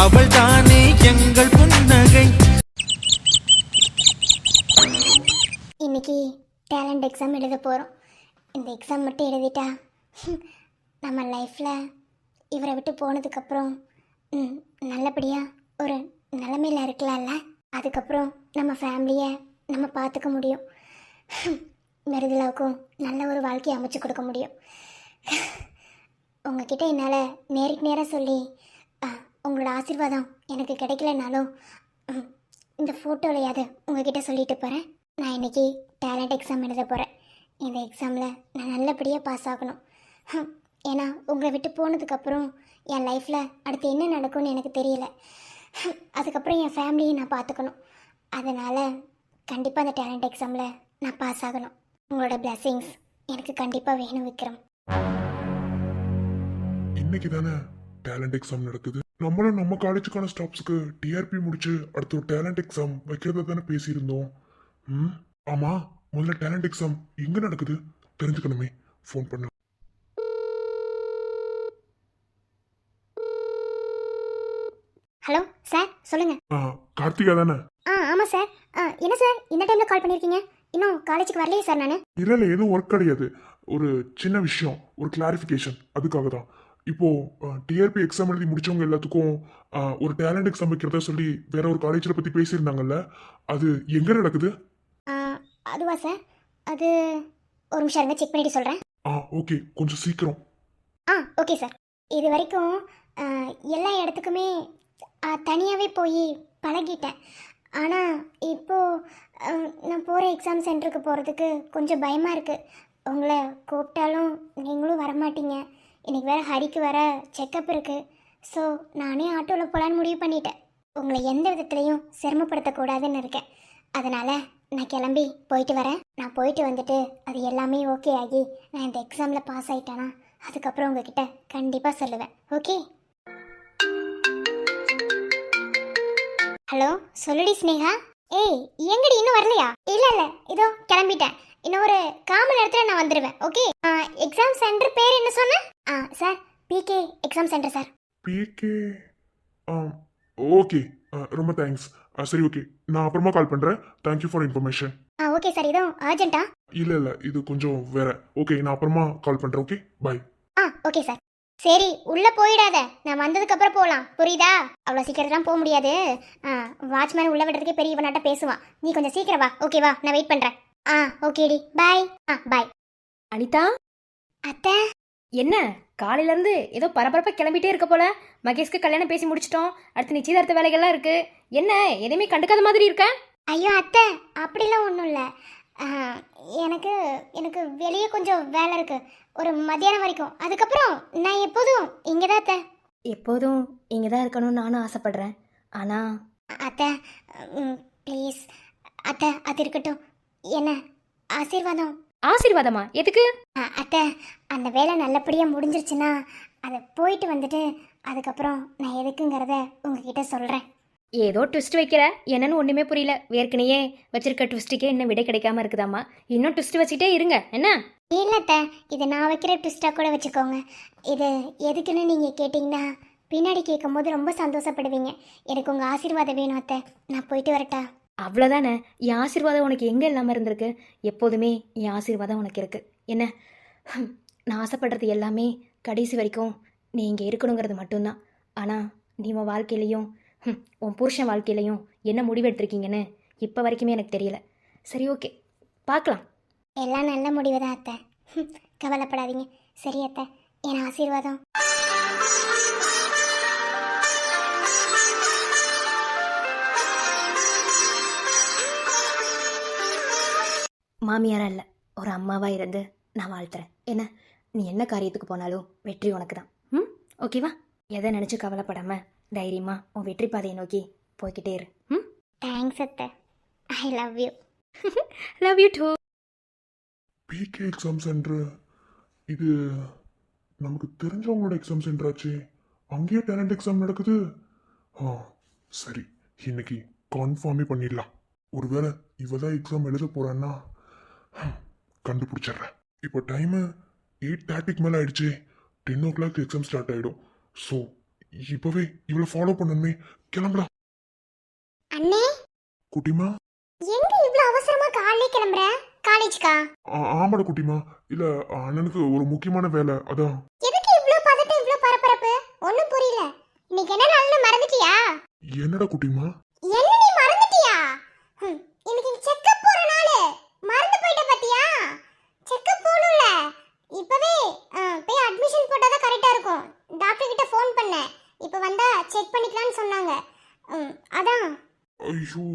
அவள் தானே எங்கள் புன்னகை. இன்னைக்கு டேலண்ட் எக்ஸாம் எழுத போகிறோம். இந்த எக்ஸாம் மட்டும் எழுதிட்டா நம்ம லைஃப்பில் இவரை விட்டு போனதுக்கப்புறம் நல்லபடியாக ஒரு நிலமையில் இருக்கலாம்ல. அதுக்கப்புறம் நம்ம ஃபேமிலியை நம்ம பார்த்துக்க முடியும். மெருதுலாவுக்கும் நல்ல ஒரு வாழ்க்கையை அமைச்சு கொடுக்க முடியும். உங்ககிட்ட என்னால் நேருக்கு நேராக சொல்லி உங்களோட ஆசீர்வாதம் எனக்கு கிடைக்கலனாலும் இந்த ஃபோட்டோலையாவது உங்ககிட்ட சொல்லிட்டு போகிறேன். நான் இன்றைக்கி டேலண்ட் எக்ஸாம் எழுத போகிறேன். இந்த எக்ஸாமில் நான் நல்லபடியாக பாஸ் ஆகணும். ஏன்னா உங்களை விட்டு போனதுக்கப்புறம் என் லைஃப்பில் அடுத்து என்ன நடக்கும்னு எனக்கு தெரியல. அதுக்கப்புறம் என் ஃபேமிலியை நான் பார்த்துக்கணும். அதனால் கண்டிப்பாக அந்த டேலண்ட் எக்ஸாமில் நான் பாஸ் ஆகணும். உங்களோட பிளெஸிங்ஸ் எனக்கு கண்டிப்பாக வேணும் விக்ரம். இன்னைக்கு தானே டேலண்ட் எக்ஸாம் நடக்குது. நம்மளும் நம்ம காலேஜுக்கான ஸ்டாப்ஸுக்கு டிஆர்பி முடிச்சு அடுத்து ஒரு டேலண்ட் எக்ஸாம் வைக்கிறத தானே பேசியிருந்தோம். ஆமா, முதல்ல டேலண்ட் எக்ஸாம் எங்க நடக்குது தெரிஞ்சுக்கணுமே. ஃபோன் பண்ண. ஹலோ சார், சொல்லுங்கள். கார்த்திகா தானே? ஆமாம் சார். என்ன சார் இந்த டைமில் கால் பண்ணியிருக்கீங்க? இன்னும் காலேஜுக்கு வரலையே சார் நான். இல்லை எதுவும் ஒர்க் கிடையாது. ஒரு சின்ன விஷயம், ஒரு கிளாரிஃபிகேஷன், அதுக்காக தான். இப்போ டிஆர்பி எக்ஸாம் எழுதி முடிச்சவங்க எல்லாத்துக்கும் ஒரு டேலண்ட் எக்ஸாம் வைக்கிறதா சொல்லி வேற ஒரு காலேஜில் பற்றி பேசியிருந்தாங்கல்ல, அது எங்கே நடக்குது? அதுவா சார்? அது ஒரு நிமிஷம் இருங்க, செக் பண்ணிட்டு சொல்கிறேன். ஓகே, கொஞ்சம் சீக்கிரம். Okay sir. இது வரைக்கும் எல்லா இடத்துக்குமே தனியாகவே போய் பழகிட்டேன். ஆனால் இப்போது நான் போகிற எக்ஸாம் சென்டருக்கு போகிறதுக்கு கொஞ்சம் பயமாக இருக்குது. உங்களை கூப்பிட்டாலும் நீங்களும் வரமாட்டீங்க. இன்றைக்கி வேறு ஹரிக்கு வர செக்கப் இருக்குது. ஸோ நானே ஆட்டோவில் போகலான்னு முடிவு பண்ணிட்டேன். உங்களை எந்த விதத்துலையும் சிரமப்படுத்தக்கூடாதுன்னு இருக்கேன். அதனால் நான் கிளம்பி போயிட்டு வரேன். நான் போயிட்டு வந்துட்டு அது எல்லாமே ஓகே ஆகி நான் இந்த எக்ஸாமில் பாஸ் ஆகிட்டேன்னா அதுக்கப்புறம் உங்ககிட்ட கண்டிப்பாக சொல்லுவேன். ஓகே? ஹலோ, சொல்லுடி ஸ்னேகா. ஏய், எங்கடி இன்னும் வரலையா? இல்லை இதோ கிளம்பிட்டேன். இன்னும் ஒரு காமன் நேரத்தில் நான் வந்துடுவேன். ஓகே? எக்ஸாம் சென்டர் பேர் என்ன சொன்னேன்? Sir, PK exam centre sir. PK? Okay, ரொம்ப தேங்க்ஸ். சரி, ஓகே, நான் அப்புறமா கால் பண்ணுறேன். Thank you for information. Okay sir. இதோ அர்ஜென்ட்டா? இல்லை இது கொஞ்சம் வேற. ஓகே, நான் அப்புறமா கால் பண்ணுறேன். Okay, bye. Okay sir. சரி, உள்ளே போயிடாத. நான் வந்ததுக்கப்புறம் போகலாம், புரியுதா? அவ்வளோ சீக்கிரத்துலாம் போக முடியாது. வாட்ச்மேன் உள்ளே விடுறதுக்கே பெரிய இவனாட்ட பேசுவான். நீ கொஞ்சம் சீக்கிரம் வா. ஓகேவா? நான் வெயிட் பண்ணுறேன். ஓகேடி, பாய். பாய். அனிதா, அத்தை. என்ன காலையில இருந்து ஏதோ பரபரப்பா கிளம்பிட்டே இருக்க போல? மகேஷ்க்கு கல்யாணம் பேசி முடிச்சிட்டோம். அடுத்து நிச்சயதார்த்த வேலைகள்லாம் இருக்கு. என்ன எதையுமே கண்டுக்காத மாதிரி இருக்க? ஐயோ அத்தை, அப்படிலாம் ஒன்றும் இல்லை. எனக்கு எனக்கு வெளியே கொஞ்சம் வேலை இருக்கு, ஒரு மத்தியானம் வரைக்கும். அதுக்கப்புறம் நான் எப்போதும் இங்கே தான் அத்தை. எப்போதும் இங்கே தான் இருக்கணும்னு நானும் ஆசைப்படுறேன். ஆனால் அத்தை ப்ளீஸ் அத்தை, அது இருக்கட்டும். என்ன ஆசீர்வாதம்? ஆசீர்வாதமா? எதுக்கு? அத்தை, அந்த வேலை நல்லபடியாக முடிஞ்சிருச்சுன்னா அதை போயிட்டு வந்துட்டு அதுக்கப்புறம் நான் எதுக்குங்கிறத உங்ககிட்ட சொல்கிறேன். ஏதோ ட்விஸ்ட் வைக்கிற, என்னன்னு ஒன்றுமே புரியல. ஏற்கனவே வச்சிருக்க ட்விஸ்ட்டுக்கே இன்னும் விடை கிடைக்காம இருக்குதாம்மா. இன்னும் ட்விஸ்ட் வச்சுட்டே இருங்க என்ன? இல்லை அத்தை, இதை நான் வைக்கிற ட்விஸ்ட்டாக கூட வச்சுக்கோங்க. இது எதுக்குன்னு நீங்கள் கேட்டிங்கன்னா பின்னாடி கேட்கும் போது ரொம்ப சந்தோஷப்படுவீங்க. எனக்கு உங்கள் ஆசீர்வாதம் வேணும் அத்தை. நான் போயிட்டு வரட்டா? அவ்வளோதானே. என் ஆசீர்வாதம் உனக்கு எங்கே இல்லாமல் இருந்திருக்கு? எப்போதுமே என் ஆசீர்வாதம் உனக்கு இருக்குது. என்ன, நான் ஆசைப்படுறது எல்லாமே கடைசி வரைக்கும் நீ இங்கே இருக்கணுங்கிறது மட்டும்தான். ஆனால் நீ உன் வாழ்க்கையிலையும் உன் புருஷன் வாழ்க்கையிலையும் என்ன முடிவெடுத்திருக்கீங்கன்னு இப்போ வரைக்குமே எனக்கு தெரியல. சரி, ஓகே, பார்க்கலாம். எல்லாம் நல்ல முடிவு தான் அத்தை, கவலைப்படாதீங்க. சரி அத்தை, என் ஆசீர்வாதம். மாமியாரா இல்லை, ஒரு அம்மாவாக இருந்து நான் வாழ்த்துறேன். என்ன, நீ என்ன காரியத்துக்கு போனாலும் வெற்றி உனக்கு தான். ஓகேவா? எதை நினச்சி கவலைப்படாமல் தைரியமாக உன் வெற்றி பாதையை நோக்கி போய்கிட்டே இரு. தேங்க்ஸ் அத்தை. I love you. Love you too. PK exam centre இது நமக்கு தெரிஞ்சவங்களோட எக்ஸாம் சென்டர் ஆச்சு. அங்கேயே டேலண்ட் எக்ஸாம் நடக்குது. சரி, இன்னைக்கு கன்ஃபார்மே பண்ணிடலாம். ஒருவேளை இவ தான் எக்ஸாம் எழுத போறான்னா கண்டுபிடிச்சிடுறேன். இப்போ டைமு 8:30 மேலே ஆயிடுச்சு. 10 o'clock எக்ஸாம் ஸ்டார்ட் ஆகிடும். ஸோ இப்பவே இவளை ஃபாலோ பண்ணணுமே. கிளம்பலாம். அண்ணே, குட்டிமா. எங்க இவ்ளோ அவசரமா காலையில கிளம்புற? காலேஜ்க்கா? ஆமாடா குட்டிமா. இல்ல அண்ணனுக்கு ஒரு முக்கியமான வேலை, அதான். எதுக்கு இவ்ளோ பதட்டம், இவ்ளோ பரபரப்பு? ஒண்ணும் புரியல. இன்னைக்கு என்ன நாள்னு மறந்துட்டியா? என்னடா குட்டிமா? என்ன நீ மறந்துட்டியா? இன்னைக்கு செக்கப் போற நாள். மறந்து போயிட்ட பாத்தியா? செக்கப் போணும்ல. இப்பவே போய் அட்மிஷன் போட்டா தான் கரெக்டா இருக்கும். டாக்டர் கிட்ட ஃபோன் பண்ணேன். இப்போ வந்தா செக் பண்ணிக்கலாம்னு சொன்னாங்க. அதான். ஐயோ,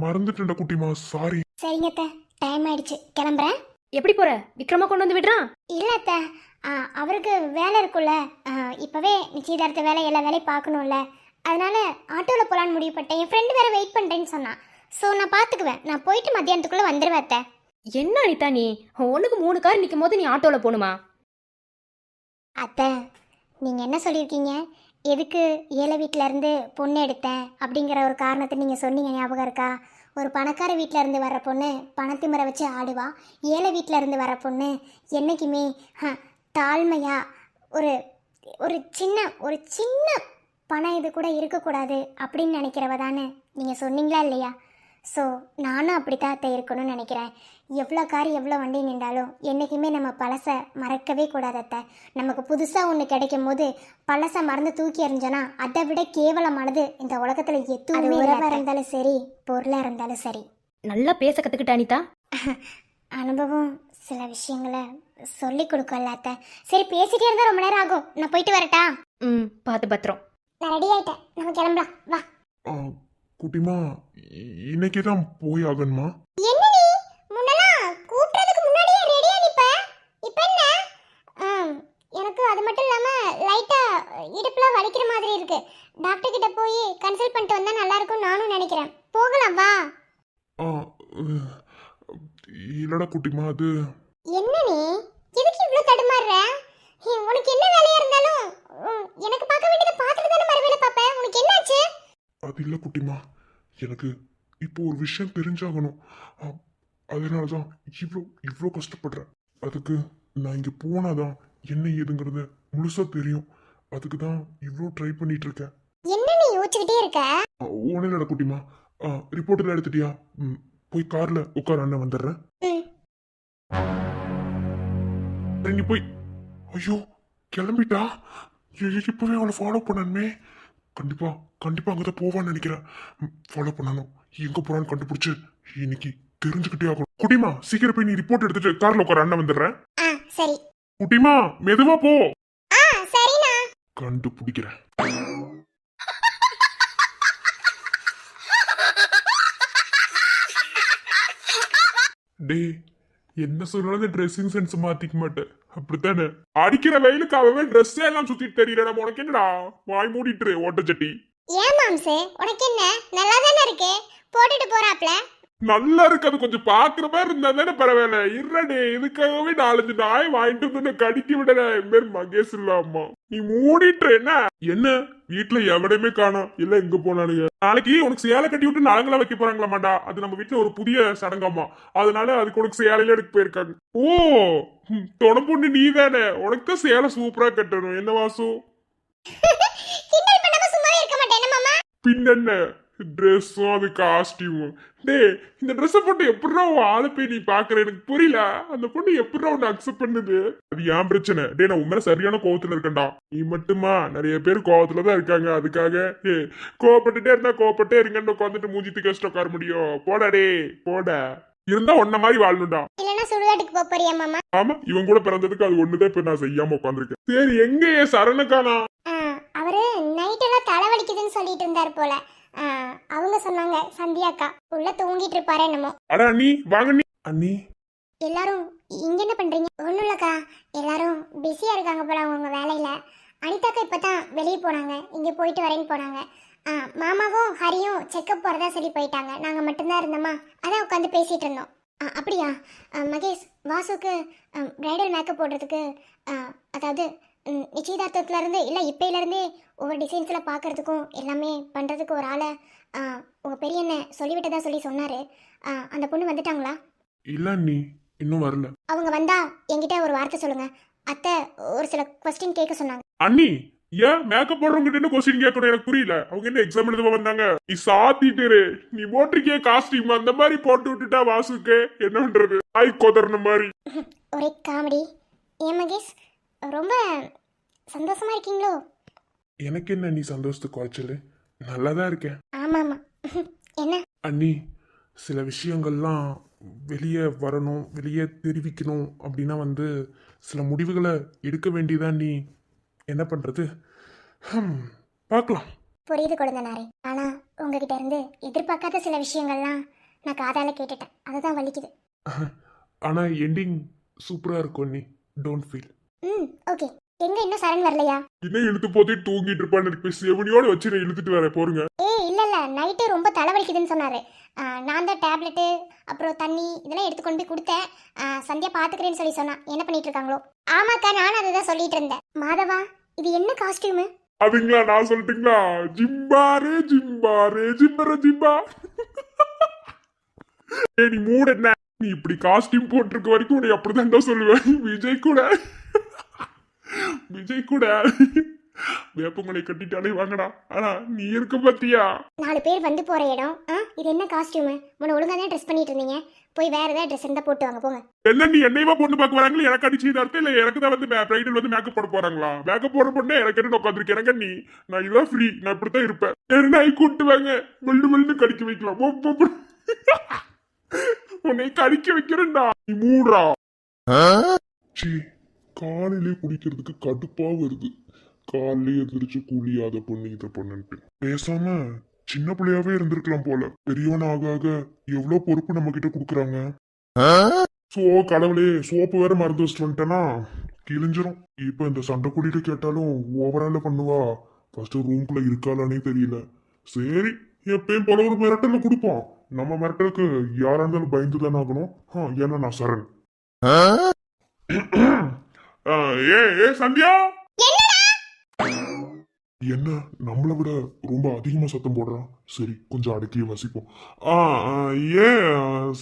மறந்துட்டேன்டா குட்டிமா, சாரி. சரிங்க அத்தை, டைம் ஆயிடுச்சு, கிளம்புறேன். எப்படி போற? விக்ரமா கொண்டு வந்து விடுறான்? இல்ல அத்தை, அவருக்கு வேலை இருக்குல்ல. இப்பவே நிச்சயதார்த்த வேலை எல்லா வேலையும் பார்க்கணும்ல. அதனால ஆட்டோவில் போகலான்னு முடிவு பண்ணிட்டேன். என் ஃப்ரெண்டு வேற வெயிட் பண்ணுறேன்னு சொன்னான். ஸோ நான் பார்த்துக்குவேன். நான் போயிட்டு மத்தியானத்துக்குள்ளே வந்துடுவேன் அத்தை. என்ன அனிதா நீ? ஒன்றுக்கு 3 கார் நிற்கும் போது நீ ஆட்டோவில் போகணுமா? அத்தை, நீங்கள் என்ன சொல்லியிருக்கீங்க? எதுக்கு ஏழை வீட்டிலேருந்து பொண்ணு எடுத்தேன் அப்படிங்கிற ஒரு காரணத்தை நீங்கள் சொன்னீங்க, ஞாபகம் இருக்கா? ஒரு பணக்கார வீட்டில் இருந்து வர பொண்ணு பணத்திமுறை வச்சு ஆடுவா. ஏழை வீட்டில் இருந்து வர பொண்ணு என்றைக்குமே தாழ்மையாக ஒரு ஒரு சின்ன பணம் இது கூட இருக்கக்கூடாது அப்படின்னு நினைக்கிறவ தானே நீங்கள் சொன்னீங்களா இல்லையா? ஸோ நானும் அப்படித்தான் அத்தை இருக்கணும்னு நினைக்கிறேன். எவ்வளோ கார் எவ்வளோ வண்டி நின்றாலும் என்றைக்குமே நம்ம பழசை மறக்கவே கூடாது அத்தை. நமக்கு புதுசாக ஒன்று கிடைக்கும் போது பழசை மறந்து தூக்கி எறிஞ்சோன்னா அதை விட கேவலமானது இந்த உலகத்தில் எதுவுமே உறவாக இருந்தாலும் சரி, பொருளாக இருந்தாலும் சரி. நல்லா பேச கற்றுக்கிட்ட அனிதா. அனுபவம் சில விஷயங்களை சொல்லி கொடுக்கல அத்தை. சரி, பேசிட்டே இருந்தால் ரொம்ப நேரம் ஆகும். நான் போயிட்டு வரட்டா? பார்த்து பத்திரம். நான் ரெடி ஆயிட்டேன், நம்ம கிளம்பலாம், வா. குட்டிமா, இன்னைக்கு தான் போய் ஆகணுமா? என்ன நீ முன்னலாம் கூப்பிட்டதுக்கு முன்னாடியே ரெடியா நிப்ப? இப்போ என்ன? எனக்கு அது மட்டும் இல்லாம லைட்டா இடுப்புலாம் வலிக்கிற மாதிரி இருக்கு. டாக்டர் கிட்ட போய் கன்சல்ட் பண்ணிட்டு வந்தா நல்லா இருக்கும் நானும் நினைக்கிறேன். போகலாம், வா. இல்லடா குட்டிமா, அது என்ன நீ எதுக்கு இவ்ளோ தடுமாறுற? உனக்கு என்ன வேலையா இருந்தாலும் எனக்கு பார்க்க வேண்டியதை பார்த்துட்டு தானே மறுவேளை பார்ப்பேன். உனக்கு என்னாச்சு? அது இல்லை குட்டிமா, எனக்கு இப்போ ஒரு விஷயம் தெரிஞ்சாகணும். அதனால தான் இவ்வளோ கஷ்டப்படுறேன். அதுக்கு நான் இங்கே போனாதான் என்ன ஏதுங்கிறது முழுசாக தெரியும். அதுக்கு தான் இவ்வளோ ட்ரை பண்ணிட்டு இருக்கேன். என்ன நீ யோசிச்சுக்கிட்டே இருக்க? ஒன்றும் இல்லைடா குட்டிமா. ரிப்போர்ட்டில் எடுத்துட்டியா? போய் காரில் உட்கார, அண்ணன் வந்துடுறேன். நீ போய். ஐயோ, கிளம்பிட்டா? இப்போவே அவளை ஃபாலோ பண்ணணுமே. கண்டிப்பா அங்கதான் போவான்னு நினைக்கிறேன். ஃபாலோ பண்ணணும். எங்க போறான்னு கண்டுபிடிச்சு இன்னைக்கு தெரிஞ்சுக்கிட்டே ஆகணும். குட்டிமா, சீக்கிரம் போய் நீ ரிப்போர்ட் எடுத்துட்டு கார்ல உட்கார, அண்ணன் வந்துடுறேன். சரி. குட்டிமா, மெதுவா போ. சரிண்ணா. கண்டுபிடிக்கிறேன். டே, என்ன சொன்னாலும் ட்ரெஸ்ஸிங் சென்ஸ் மாத்திக்க மாட்டேன், அப்படித்தானே? அடிக்கிற வெயிலுக்கு அவன் ட்ரெஸ் எல்லாம் சுத்திட்டு தெரியல. உனக்கு என்னடா வாய் மூடிட்டு ஓட்டச்சட்டி? ஏன் மாம்சே, உனக்கு என்ன? நல்லா தானே இருக்கு, போட்டுட்டு போறாப்ல. நல்லா இருக்கு. அது கொஞ்சம் பாக்குற மாதிரி இருந்தா தானே பரவாயில்ல. இருடே, இதுக்காகவே 4-5 நாய் வாங்கிட்டு வந்து கடிக்க விடல. என் பேர் மகேஷ் இல்லாமா. நீ மூடிட்டு என்ன வீட்டுல எவடையுமே காணோம். இல்ல எங்க போனானுங்க. நாளைக்கு உனக்கு சேலை கட்டி விட்டு நலங்களா வைக்க போறாங்களாமாடா. அது நம்ம வீட்டுல ஒரு புதிய சடங்காமா. அதனால அதுக்கு உனக்கு சேலையில எடுக்க போயிருக்காங்க. ஓ, தொண பொண்ணு நீ தானே. உனக்கு தான் சேலை சூப்பரா கட்டணும். என்ன வாசு? பின்ன ட்ரெஸ்ஸும் அது காஸ்டியூமும். டே, இந்த ட்ரெஸ்ஸை போட்டு எப்படிடா ஆளை போய் நீ பாக்குற? எனக்கு புரியல. அந்த பொண்ணு எப்படிடா உன்னை அக்செப்ட் பண்ணுது? அது ஏன் பிரச்சனை? டே, நான் உண்மையில சரியான கோவத்துல இருக்கேன்டா. நீ மட்டுமா? நிறைய பேர் கோவத்துலதான் இருக்காங்க. அதுக்காக கோவப்பட்டுட்டே இருந்தா கோவப்பட்டே இருங்கன்னு உட்காந்துட்டு மூஞ்சி கஷ்டம் உட்கார முடியும்? போடா டே, போட. இருந்தா ஒன்ன மாதிரி வாழணும்டா. இல்லனா சுடுகாட்டுக்கு போப் போறியா மாமா? ஆமா, இவன் கூட பிறந்ததுக்கு அது ஒண்ணுதான் இப்ப நான் செய்யாம உட்காந்துருக்கேன். சரி, எங்க சரணக்கானா? அவரு நைட் எல்லாம் தலைவலிக்குதுன்னு சொல்லிட்டு இருந்தாரு போல. அவங்க சொன்னாங்க, சந்தியாக்கா உள்ள தூங்கிட்டு இருப்பாரு என்னமோ. அட அண்ணி, வாங்க அண்ணி. அண்ணி, எல்லாரும் இங்க என்ன பண்றீங்க? ஒண்ணும் இல்லக்கா, எல்லாரும் பிஸியா இருக்காங்க போல அவங்க வேலையில. அனிதாக்கா இப்பதான் வெளியே போனாங்க, இங்க போயிட்டு வரேன்னு போனாங்க. மாமாவும் ஹரியும் செக்கப் போறதா சொல்லி போயிட்டாங்க. நாங்க மட்டும்தான் இருந்தோமா, அதான் உட்காந்து பேசிட்டு இருந்தோம். அப்படியா? மகேஷ், வாசுக்கு பிரைடல் மேக்கப் போடுறதுக்கு, அதாவது நிச்சயதார்த்தத்துல இருந்து இல்ல இப்பையில இருந்தே ஒவ்வொரு டிசைன்ஸ்ல பாக்குறதுக்கும் எல்லாமே பண்றதுக்கு ஒரு ஆளை உங்க பெரியண்ண சொல்லிவிட்டதா சொல்லி சொன்னாரு. அந்த பொண்ணு வந்துட்டாங்களா? இல்ல அண்ணி, இன்னும் வரல. அவங்க வந்தா என்கிட்ட ஒரு வார்த்தை சொல்லுங்க. அத்தை ஒரு சில கொஸ்டின் கேட்க சொன்னாங்க. அண்ணி, ஏன் மேக்கப் போடுறவங்க என்ன கொஸ்டின் கேட்கணும் எனக்கு புரியல. அவங்க என்ன எக்ஸாம் எழுத வந்தாங்க? நீ சாத்திட்டு நீ போட்டிருக்கே காஸ்டியூம் அந்த மாதிரி போட்டு விட்டுட்டா வாசுக்கு என்ன பண்றது? ஆய் கொதர்ன மாதிரி. ஒரே காமெடி. ஏன் மகேஷ் ரொம்ப சந்தோஷமா இருக்கீங்களோ? எனக்கு என்ன நீ சந்தோஷத்துக்கு குறைச்சல்? நல்லாதான் இருக்கேன். ஆமா ஆமா. என்ன அண்ணி, சில விஷயங்கள்லாம் வெளியே வரணும், வெளியே தெரிவிக்கணும் அப்படின்னா சில முடிவுகளை எடுக்க வேண்டியதான். நீ என்ன பண்றது? பார்க்கலாம். புரியுது குழந்தனாரே. ஆனா உங்ககிட்ட இருந்து எதிர்பார்க்காத சில விஷயங்கள்லாம் நான் காதால கேட்டுட்டேன். அதுதான் வலிக்குது. ஆனா எண்டிங் சூப்பரா இருக்கும். நீ டோன்ட் ஃபீல். ஓகே. எங்க இன்னும் சரண் வரலையா? இன்னும் இழுத்து போதே தூங்கிட்டு இருப்பான்னு இருக்கு. செவனியோட வச்சு நான் இழுத்துட்டு வரேன் போருங்க. இல்ல நைட்டு ரொம்ப தலைவலிக்குதுன்னு சொன்னாரு. நான் தான் டேப்லெட்டு அப்புறம் தண்ணி இதெல்லாம் எடுத்துக்கொண்டு போய் கொடுத்தேன். சந்தியா பாத்துக்கிறேன்னு சொல்லி சொன்னா. என்ன பண்ணிட்டு இருக்காங்களோ? ஆமாக்கா, நானும் அதை தான் சொல்லிட்டு இருந்தேன். மாதவா, இது என்ன காஸ்டியூமு? அதுங்களா நான் சொல்லட்டுங்களா? ஜிம்பாரே ஜிம்பாரே ஜிம்பர ஜிம்பா. நீ மூட என்ன? நீ இப்படி காஸ்டியூம் போட்டிருக்க வரைக்கும் உன்னை அப்படிதான் சொல்லுவேன். விஜய் கூட வேப்பங்களை கட்டிட்டாலே வாங்கடா. ஆனா நீ இருக்க பாத்தியா? 4 பேர் வந்து போற இடம். இது என்ன காஸ்டியூமு? முன்ன ஒழுங்கா தான் ட்ரெஸ் பண்ணிட்டு இருந்தீங்க. போய் வேற ஏதாவது ட்ரெஸ் இருந்தா போட்டு வாங்க போங்க. என்ன நீ என்னையவா பொண்ணு பார்க்க வராங்களா? எனக்கு அடிச்சுதான் இருக்கு. இல்ல எனக்கு தான் பிரைடல் மேக்கப் போட போறாங்களா? மேக்கப் போட பொண்ணே எனக்கு என்ன உட்காந்துருக்கு. எனக்கு நீ நான் இதான் ஃப்ரீ. நான் இப்படித்தான் இருப்பேன். நாய் கூட்டு வாங்க, மெல்லு கடிக்க வைக்கலாம். உன்னை கடிக்க வைக்கிறேன்டா. நீ மூடுறா. காலையிலே குடிக்கிறதுக்கு கடுப்பா வருது. காலையிலே எந்திரிச்சு குளியாத பொண்ணு இதை பண்ணுன்ட்டு பேசாம சின்ன பிள்ளையாவே இருந்திருக்கலாம் போல. பெரியவன் ஆக ஆக எவ்வளவு பொறுப்பு நம்ம கிட்ட குடுக்குறாங்க. சோ கடவுளே, சோப்பு வேற மறந்து வச்சுட்டு வந்துட்டேன்னா கிழிஞ்சிரும். இப்ப இந்த சண்டை கூட்டிட்டு கேட்டாலும் ஓவரால பண்ணுவா. ஃபர்ஸ்ட் ரூம்குள்ள இருக்காளானே தெரியல. சரி, எப்பயும் போல ஒரு மிரட்டல கொடுப்போம். நம்ம மிரட்டலுக்கு யாரா இருந்தாலும் பயந்து தானே ஆகணும். ஏன்னா நான் சரண். ஏ சந்தியா, என்ன நம்மளை விட ரொம்ப அதிகமா சத்தம் போடுறான். சரி, கொஞ்சம் அடக்கிய வசிப்போம்.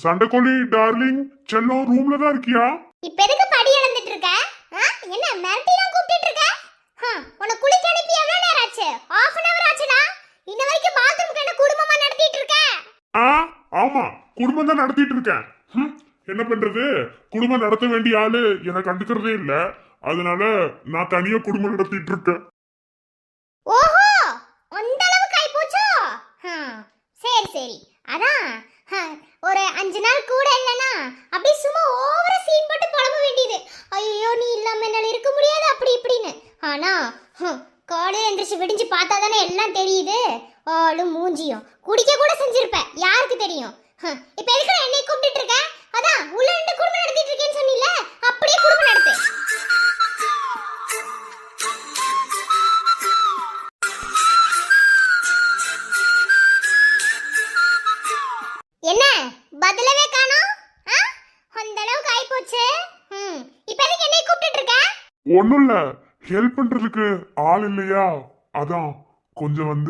சண்டைக்கோழி டார்லிங் செல்லம், ரூம்ல தான் இருக்கியா? இப்ப எதுக்கு படி இழந்துட்டு இருக்க? என்ன மிரட்டிலாம் கூப்பிட்டு இருக்க? உன்னை குளிக்க அனுப்பி எவ்வளவு நேரம் ஆச்சு? ½ an hour ஆச்சுடா. இன்ன வரைக்கும் பாத்ரூம்க்கு என்ன குடும்பமா நடத்திட்டு இருக்க? ஆமா, குடும்பம் தான் நடத்திட்டு இருக்கேன். என்ன பண்றது? குடும்பம் நடத்த வேண்டிய ஆளு எனக்கு கண்டுக்கிறதே இல்ல. அதனால நான் தனியா குடும்பம் நடத்திட்டு இருக்கேன். ஓஹோ, அந்த அளவுக்கு ஆயி போச்சோ? சரி. அதான் ஒரு 5 நாள் கூட இல்லனா அப்படி சும்மா ஓவரா சீன் போட்டு புலம்ப வேண்டியது. ஐயோ, நீ இல்லாம என்னால இருக்க முடியாது அப்படி இப்படின்னு. ஆனா காலையில எந்திரிச்சு விடிஞ்சு பார்த்தா தானே எல்லாம் தெரியுது. ஆளும் மூஞ்சியும் குடிக்க கூட செஞ்சிருப்ப. யாருக்கு தெரியும்? இப்ப எதுக்கு என்னை கூப்பிட்டு இருக்க? அதான் உள்ள 2 குடும்பம் நடத்திட்டு இருக்கேன்னு சொன்னீல, அப்படியே குடும்பம் நடத்து. என்ன பதிலவே காணோம்? அந்த அளவுக்கு ஆயி போச்சு. இப்ப எதுக்கு என்னை கூப்பிட்டு இருக்க? ஒண்ணும் இல்ல, ஹெல்ப் பண்றதுக்கு ஆள் இல்லையா, அதான் கொஞ்சம்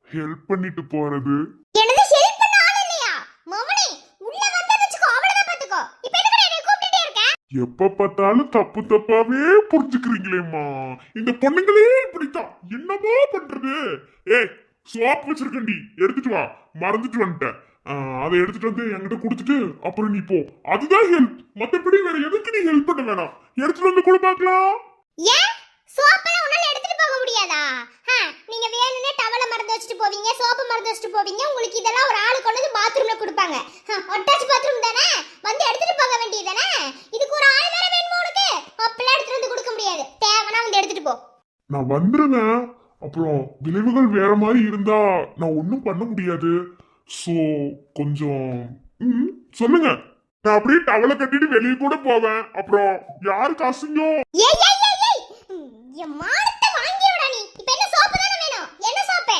ஹெல்ப் பண்ணிட்டு போறது. என்னது ஹெல்ப் பண்ண ஆள் இல்லையா? மவனே, உள்ள வந்து வெச்சுக்கோ, அவ்வளவுதான் பாத்துக்கோ. இப்ப எதுக்கு என்னை கூப்பிட்டுட்டே இருக்க? எப்ப பார்த்தாலும் தப்பாவே புரிஞ்சுக்கிறீங்களேம்மா. இந்த பொண்ணுங்களே இப்படித்தான். என்னமா பண்றது? சோப் வச்சிருக்கண்டி, எடுத்துட்டு வா. மறந்துட்டு வந்துட்டேன். அதை எடுத்துட்டு என்கிட்ட கொடுத்துட்டு அப்புறம் நீ போ. அதுதான் ஹெல்ப். மத்தபடி வேற எதுக்கு நீ ஹெல்ப் பண்ண வேணாம். எடுத்துட்டு கூட பார்க்கலாம். ஏன் சோப்பெல்லாம் உன்னால எடுத்துட்டு போக முடியாதா? நீங்க வேணும்னே டவலை மறந்து வச்சுட்டு போவீங்க, சோப்பு மறந்து வச்சுட்டு போவீங்க. உங்களுக்கு இதெல்லாம் ஒரு ஆளு கொண்டு வந்து பாத்ரூம்ல கொடுப்பாங்க. அட்டாச் பாத்ரூம் தானே, வந்து எடுத்துட்டு போக வேண்டியதானே. இதுக்கு ஒரு ஆள் வேற வேணுமா உனக்கு? அப்பெல்லாம் எடுத்துட்டு வந்து கொடுக்க முடியாது. தேவனா வந்து எடுத்துட்டு போ. நான் வந்துருவேன். அப்புறம் விளைவுகள் வேற மாதிரி இருந்தா நான் ஒன்னும் பண்ண முடியாது. சோ கொஞ்சம் சொல்லுங்க. நான் அப்படியே டவலை கட்டிட்டு வெளியே கூட போவேன். அப்புறம் யாரு காசுங்க? என் மானத்தை வாங்கியடா நீ. இப்போ என்ன சோப்பு தானே வேணும்? என்ன சோப்பு?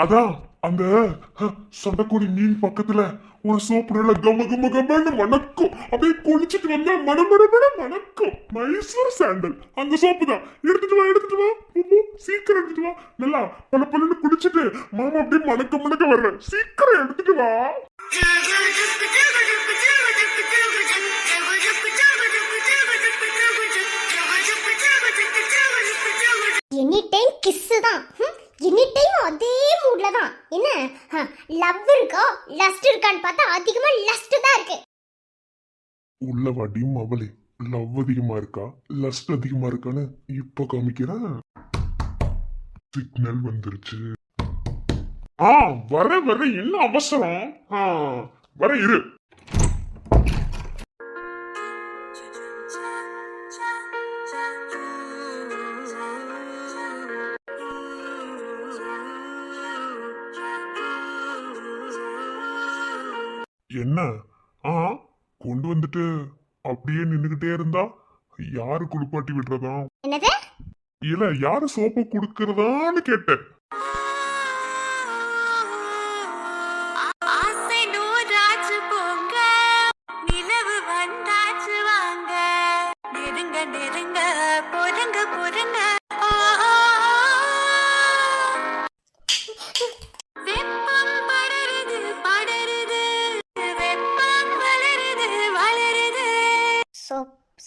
அதான் அந்த சண்டக்கோடி மீன் பக்கத்துல ஒரு சோப்பு நல்ல கமன்னு மணக்கும். அப்படியே குளிச்சுட்டு வந்தா மணக்கும். மைசூர் சாண்டல் அந்த சோப்பு தான். எடுத்துட்டு வா. சீக்கிரம் எடுத்துட்டு வா. நல்லா பல குளிச்சுட்டு மாமா அப்படியே மணக்க வர்ற. சீக்கிரம் எடுத்துட்டு வா. எனி கிஸ்ஸு தான். எனி டைம் அதே மூட்ல தான். என்ன லவ் இருக்கா லஸ்ட் இருக்கான்னு பார்த்தா அதிகமா லஸ்ட் தான் இருக்கு. உள்ள வாட்டியும் அவளே லவ் அதிகமா இருக்கா லஸ்ட் அதிகமா இருக்கான்னு இப்ப காமிக்கிறேன். சிக்னல் வந்துருச்சு. வர வர என்ன அவசரம்? வர இரு. என்ன கொண்டு வந்துட்டு அப்படியே நின்னுகிட்டே இருந்தா யாரு குளிப்பாட்டி விடுறதா? என்னது? இல்ல யாரு சோப்பு குடுக்கறதான்னு கேட்டேன்.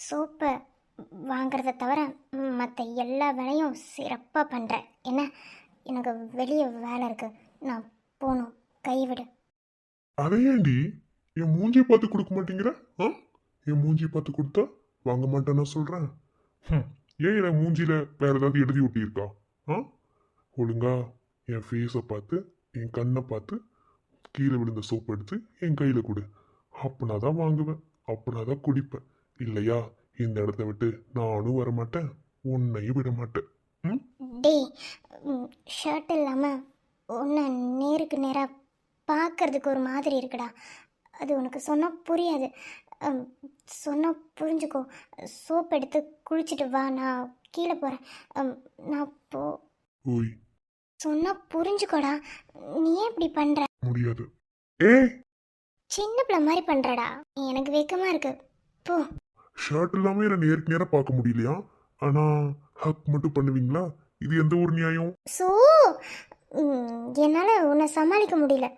சோப்பு வாங்குறத தவிர மற்ற எல்லா வேலையும் சிறப்பாக பண்ணுறேன். என்ன எனக்கு வெளியே வேலை இருக்கு, நான் போகணும், கைவிடு. அதையேண்டி என் மூஞ்சி பார்த்து கொடுக்க மாட்டேங்கிற? என் மூஞ்சி பார்த்து கொடுத்தா வாங்க மாட்டேன்னு சொல்றேன். ஏன் என் மூஞ்சில வேற ஏதாவது எழுதி ஒட்டியிருக்கா? ஒழுங்கா என் ஃபேஸை பார்த்து என் கண்ணை பார்த்து கீழே விழுந்த சோப்பு எடுத்து என் கையில் கொடு. அப்படின்னா தான் வாங்குவேன், அப்படின்னா தான் குடிப்பேன். இல்லையா இந்த இடத்த விட்டு நானும் வர மாட்டேன், உன்னையும் விட மாட்டேன். டேய், ஷர்ட் இல்லாமல் உன்னை நேருக்கு நேராக பார்க்கறதுக்கு ஒரு மாதிரி இருக்குடா. அது உனக்கு சொன்னால் புரியாது. சொன்னால் புரிஞ்சுக்கோ. சோப் எடுத்து குளிச்சுட்டு வா, நான் கீழே போகிறேன். நான் ஓய் சொன்னால் புரிஞ்சுக்கோடா. நீ ஏன் இப்படி பண்ணுற? முடியாது. சின்ன பிள்ளை மாதிரி பண்ணுறடா. எனக்கு வெக்கமாக இருக்கு, போ. ஷர்ட் இல்லாம என்ன நேருக்கு நேரா பார்க்க முடியலையா? ஆனா ஹக் மட்டும் பண்ணுவீங்களா? இது எந்த ஒரு நியாயம்? ஸோ என்னால் உன்னை சமாளிக்க முடியல,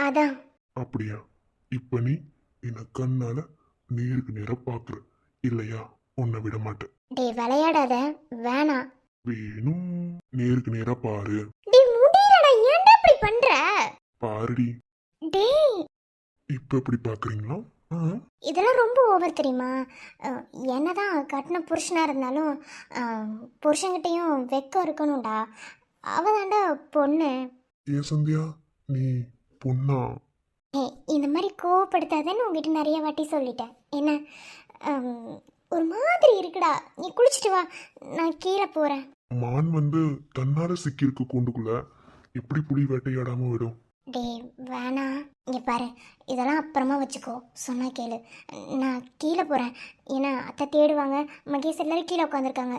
அதான். அப்படியா? இப்ப நீ என்ன கண்ணால நேருக்கு நேரா பாக்குற, இல்லையா உன்னை விட மாட்டேன். டேய் விளையாடாத, வேணாம். வேணும், நேருக்கு நேரா பாரு. டேய் முடியலடா, ஏன்டா இப்படி பண்ற? பாருடி. டேய் இப்ப எப்படி பாக்குறீங்களா? இதெல்லாம் ரொம்ப ஓவர் தெரியுமா? என்னதான் கட்டின புருஷனா இருந்தாலும் புருஷன்கிட்டையும் வெக்கம் இருக்கணும்டா. அவதான்டா பொண்ணு. ஏன் சந்தியா, நீ பொண்ணா? இந்த மாதிரி கோவப்படுத்தாதேன்னு உங்ககிட்ட நிறைய வாட்டி சொல்லிட்டேன். என்ன ஒரு மாதிரி இருக்குடா. நீ குளிச்சுட்டு வா, நான் கீழே போறேன். மான் வந்து தன்னால சிக்கிருக்கு கூண்டுக்குள்ள, எப்படி புலி வேட்டையாடாம விடும்? டே வேணா, இங்கே பாரு, இதெல்லாம் அப்புறமா வச்சுக்கோ, சொன்னா கேளு. நான் கீழே போகிறேன், ஏன்னா அத்தை தேடுவாங்க. மகேஷ் எல்லாரும் கீழே உட்காந்துருக்காங்க.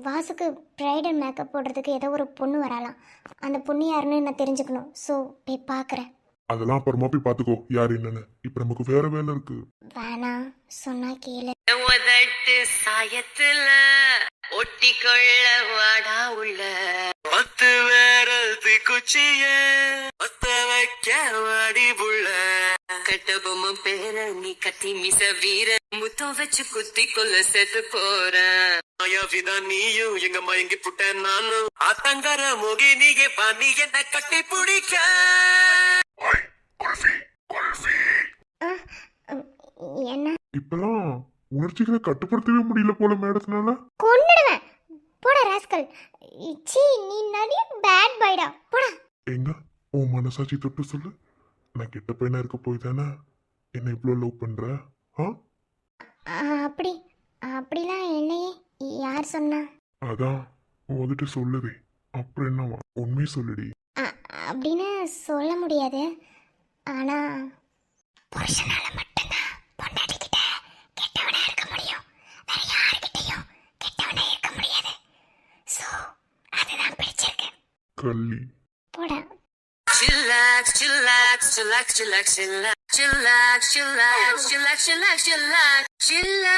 வாசுக்கு ப்ரைடல் மேக்கப் போடுறதுக்கு ஏதோ ஒரு பொண்ணு வரலாம். அந்த பொண்ணு யாருன்னு நான் தெரிஞ்சுக்கணும். ஸோ போய் பார்க்குறேன். அதெல்லாம் அப்புறமா போய் பார்த்துக்கோ யார் என்னன்னு. இப்போ நமக்கு வேற வேலை இருக்கு. வேணா, சொன்னா கேளு. சாயத்துல ஒட்டிக்கொள்ள வாடா உள்ள பத்து வேரல் குச்சிய பத்த வைக்க வாடி புள்ள கட்ட பொம்மை பேர நீ கத்தி மிச வீர முத்தம் வச்சு குத்தி கொள்ள செத்து போற மாயாவிதான் நீயும் எங்க மயங்கி புட்ட நானும் ஆத்தங்கர மோகினியே பாணி என்ன கட்டி பிடிக்க. என்ன இப்பெல்லாம் உணர்ச்சிகளை கட்டுப்படுத்தவே முடியல போல மேடத்தினால. கொன்னுடுவேன், போடா ராஸ்கல். சீ, நீ நிறைய பேட் பாய்டா, போடா. எங்க உன் மனசாட்சி தொட்டு சொல்லு, நான் கெட்ட பையனா இருக்க போய் தானே என்ன இவ்வளோ லவ் பண்ற? அப்படிலாம் இல்லையே, யார் சொன்னா? அதான் வந்துட்டு சொல்லுதே, அப்புறம் என்னவா? உண்மையை சொல்லுடி. அப்படின்னு சொல்ல முடியாது, ஆனா புருஷனால மட்டும்தான் பொண்டாட்டிக்கிட்ட கெட்டவனா இருக்க முடியும். வேற யாருக்கிட்டையும் கெட்டவனா இருக்க முடியாது. ஸோ அதுதான் பிடிச்சிருக்கு. கள்ளி போடா. Chillax, chillax, chillax, chillax, chillax, chillax, chillax, chillax, chillax, chillax, chillax.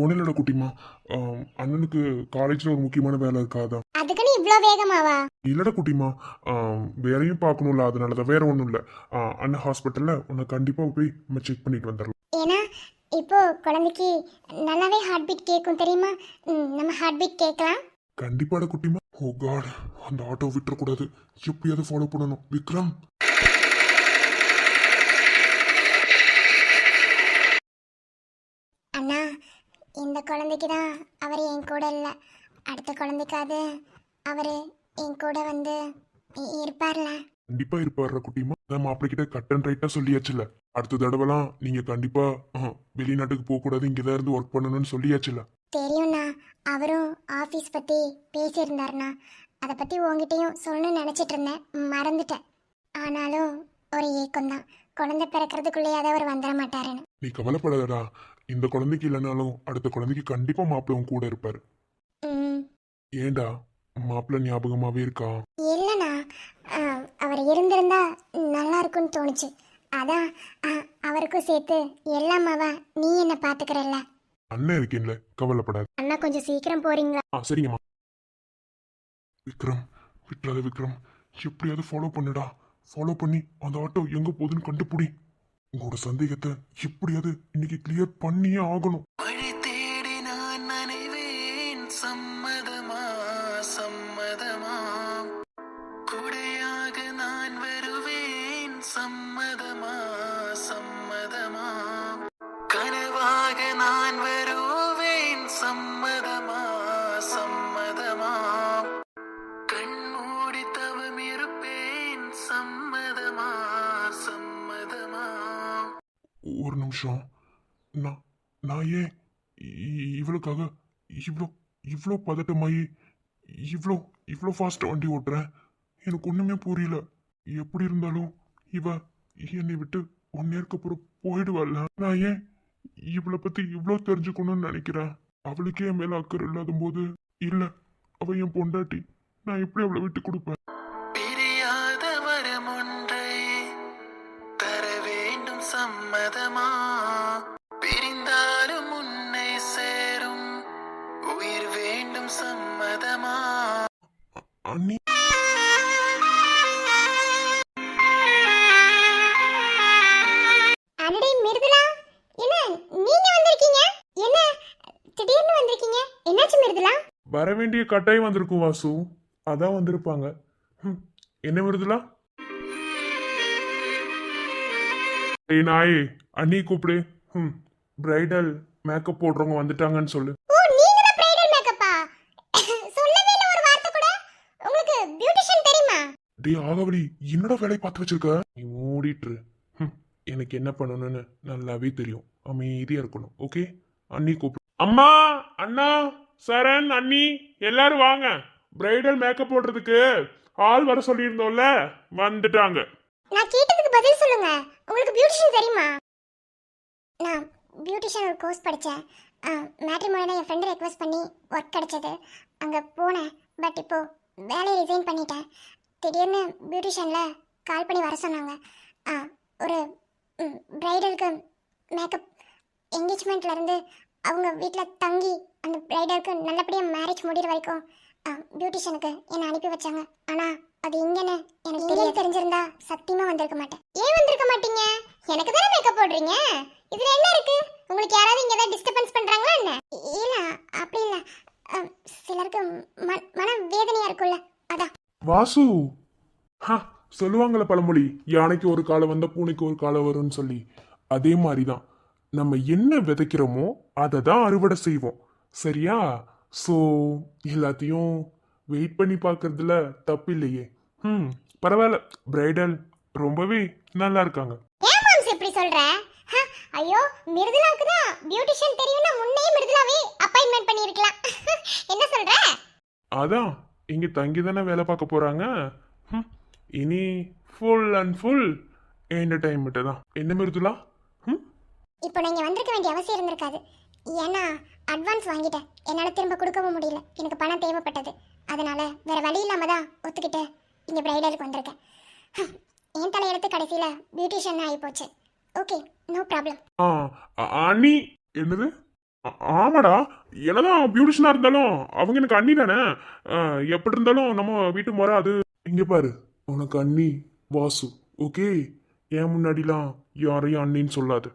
ஒன்றும் இல்லடா குட்டிமா. அண்ணனுக்கு காலேஜில் ஒரு முக்கியமான வேலை இருக்காதான். அதுக்குன்னு இவ்வளோ வேகமாவா? இல்லடா குட்டிமா, வேலையும் பார்க்கணும்ல, அதனால தான், வேற ஒன்றும் இல்லை. அண்ணன் ஹாஸ்பிட்டலில் உன்னை கண்டிப்பாக போய் நம்ம செக் பண்ணிட்டு வந்துடலாம். ஏன்னா இப்போ குழந்தைக்கு நல்லாவே ஹார்ட் பீட் கேட்கும் தெரியுமா? நம்ம ஹார்ட் பீட் கேட்கலாம். கண்டிப்பாடா குட்டிமா. ஓ காட், அந்த ஆட்டோ விட்டுறக்கூடாது, எப்படியாவது ஃபாலோ பண்ணணும். விக்ரம், அண்ணா, இந்த குழந்தைக்கு தான் அவர் என் கூட இல்லை, அடுத்த குழந்தைக்காவது அவர் என் கூட வந்து இருப்பார்ல. கண்டிப்பா இருப்பாரு குட்டிமா. நான் மாப்பிள்ளைகிட்ட கட் அண்ட் ரைட்டா சொல்லியாச்சுல. அடுத்த தடவைலாம் நீங்க கண்டிப்பா வெளிநாட்டுக்கு போக கூடாது, இங்கதான் இருந்து ஒர்க் பண்ணணும்னு சொல்லியாச்சுல. தெரியும்ண்ணா, அவரும் ஆஃபீஸ் பற்றி பேசியிருந்தாருண்ணா. அதை பற்றி உங்ககிட்டயும் சொல்லணும்னு நினச்சிட்டு இருந்தேன், மறந்துட்டேன். ஆனாலும் ஒரு ஏக்கம்தான், குழந்தை பிறக்கிறதுக்குள்ளேயாவது அவர் வந்துட மாட்டாருன்னு. நீ கவலைப்படாதடா, இந்த குழந்தைக்கு இல்லைனாலும் அடுத்த குழந்தைக்கு கண்டிப்பா மாப்பிள்ளை உன் கூட இருப்பாரு. ம், ஏண்டா, மாப்பிள்ளை ஞாபகமாவே இருக்கா? இல்லைண்ணா, அவர் இருந்திருந்தா நல்லா இருக்கும்னு தோணுச்சு. அதான் அவருக்கும் சேர்த்து எல்லாமாவா நீ என்ன பார்த்துக்கிறல்ல. அண்ணன் இருக்கேன்ல, கவலைப்படாது. அண்ணா கொஞ்சம் சீக்கிரம் போறீங்களா? சரிங்கம்மா. விக்ரம், விட்டுறாத விக்ரம், எப்படியாவது ஃபாலோ பண்ணுடா. ஃபாலோ பண்ணி அந்த ஆட்டோ எங்க போகுதுன்னு கண்டுபிடி. உங்களோட சந்தேகத்தை எப்படியாவது இன்னைக்கு கிளியர் பண்ணியே ஆகணும். மழை தேடி நான் நனைவேன், சம்மதமா சம்மதமா, குடையாக நான் வருவேன், சம்மதமா சம்மதமா, கனவாக நான் வருவேன், சம்மதமா சம்மதமா, கண்மூடி தவம் இருப்பேன், சம்மதமா சம்மதமா. ஒரு நிமிஷம், நான் நான் ஏன் இவளுக்காக இவ்வளோ இவ்வளோ பதட்டமாயி இவ்வளோ இவ்வளோ ஃபாஸ்ட்டாக வண்டி ஓட்டுறேன்? எனக்கு ஒன்றுமே புரியல. எப்படி இருந்தாலும் இவ என்னை விட்டு 1 நேருக்கு அப்புறம் போயிடுவாள்ல. நான் ஏன் இவளை பற்றி இவ்வளோ தெரிஞ்சுக்கணும்னு நினைக்கிறேன்? அவளுக்கே என் மேலே அக்கறை இல்லாத போது, இல்லை அவள் என் பொண்டாட்டி, நான் எப்படி அவளை விட்டு கொடுப்பேன்? பிரியாத வரம் ஒன்றை தர வேண்டும், சம்மதமா, பிரிந்தாலும் உன்னை சேரும் உயிர் வேண்டும், சம்மதமா. அண்ணி, அடடே மிருதுலா, என்ன நீங்க வந்திருக்கீங்க? என்ன திடீர்னு வந்திருக்கீங்க? என்னாச்சு மிருதுலா? வர வேண்டிய கட்டாயம் வந்திருக்கும் வாசு, அதான் வந்திருப்பாங்க. என்ன வருதுலா? ஏய் நாயே, அண்ணி கூப்பிடு. பிரைடல் மேக்கப் போடுறவங்க வந்துட்டாங்கன்னு சொல்லு. ஓ, நீங்க தான் பிரைடல் மேக்கப்பா? சொல்லவே இல்ல ஒரு வார்த்தை கூட. உங்களுக்கு பியூட்டிஷியன் தெரியுமா? டேய் ஆகவலி, என்னடா வேலையை பார்த்து வச்சிருக்க? நீ மூடிட்டு. எனக்கு என்ன பண்ணணும்னு நல்லாவே தெரியும். அமைதியா இருக்கணும், ஓகே? அண்ணி கூப்பிடு. அம்மா, அண்ணா, சரண், அண்ணி எல்லாரும் வாங்க. பிரைடல் மேக்கப் போடுறதுக்கு ஆள் வர சொல்லியிருந்தோம்ல, வந்துட்டாங்க. நான் கேட்டதுக்கு பதில் சொல்லுங்க. உங்களுக்கு பியூட்டிஷியன் தெரியுமா? நான் பியூட்டிஷியன் ஒரு கோர்ஸ் படித்தேன். மேட்ரிமோனியில் என் ஃப்ரெண்டு ரெக்வஸ்ட் பண்ணி ஒர்க் கிடைச்சது, அங்கே போனேன். பட் இப்போ வேலையை ரிசைன் பண்ணிட்டேன். திடீர்னு பியூட்டிஷியனில் கால் பண்ணி வர சொன்னாங்க. ஒரு பிரைடலுக்கு மேக்கப் என்கேஜ்மெண்ட்லேருந்து அவங்க வீட்டில் தங்கி அந்த பிரைடலுக்கு நல்லபடியாக மேரேஜ் முடிகிற வரைக்கும் பியூட்டிஷியனுக்கு என்னை அனுப்பி வச்சாங்க. ஆனால் அது இங்கன்னு எனக்கு தெரிஞ்சிருந்தா சத்தியமாக வந்திருக்க மாட்டேன். ஏன் வந்திருக்க மாட்டீங்க? எனக்கு தானே மேக்கப் போடுறீங்க, இதில் என்ன இருக்கு? உங்களுக்கு யாராவது இங்கே ஏதாவது டிஸ்டர்பன்ஸ் பண்ணுறாங்களா என்ன? இல்லை, அப்படி இல்லை. சிலருக்கு மன வேதனையாக இருக்கும்ல, அதான். வாசு, சொல்லுவாங்கள்ல பழமொழி, யானைக்கு ஒரு காலம் வந்தா பூனைக்கு ஒரு காலம் வரும்னு சொல்லி. அதே மாதிரிதான், நம்ம என்ன விதைக்கிறோமோ அதை தான் அறுவடை செய்வோம், சரியா? ஸோ எல்லாத்தையும் வெயிட் பண்ணி பார்க்கறதுல தப்பு இல்லையே. பரவாயில்ல, பிரைடல் ரொம்பவே நல்லா இருக்காங்க. ஏன் மாம்ஸ் இப்படி சொல்ற? ஐயோ, மிருதுலாவுக்கு தான் பியூட்டிஷியன் தெரியும்னா முன்னையே மிருதுலாவே அப்பாயின்மெண்ட் பண்ணியிருக்கலாம். என்ன சொல்ற? அதான் இங்க தங்கி தானே வேலை பார்க்க போறாங்க. இனி ஃபுல் அண்ட் ஃபுல் என்டர்டைன்மெண்ட் தான். என்ன மிருதுலா? இப்போ நீங்க வந்திருக்க வேண்டிய அவசியம் இருந்திருக்காது. ஏன்னா அட்வான்ஸ் வாங்கிட்டேன், என்னால் திரும்ப கொடுக்கவும் முடியல. எனக்கு பணம் தேவைப்பட்டது, அதனால வேற வழி இல்லாம தான் ஒத்துக்கிட்டு இங்க பிரைடலுக்கு வந்திருக்கேன். என் தலையெழுத்து கடைசியில் பியூட்டிஷியன் ஆகி போச்சு. Okay, no problem. அண்ணி, என்னது ஆமாடா, என்னதான் பியூட்டிஷனா இருந்தாலும் அவங்க எனக்கு அண்ணி தானே. எப்படி இருந்தாலும் நம்ம வீட்டு முறை அது. இங்க பாரு, உனக்கு அண்ணி வாசு, ஓகே? என் முன்னாடிலாம் யாரையும் அண்ணின்னு சொல்லாது.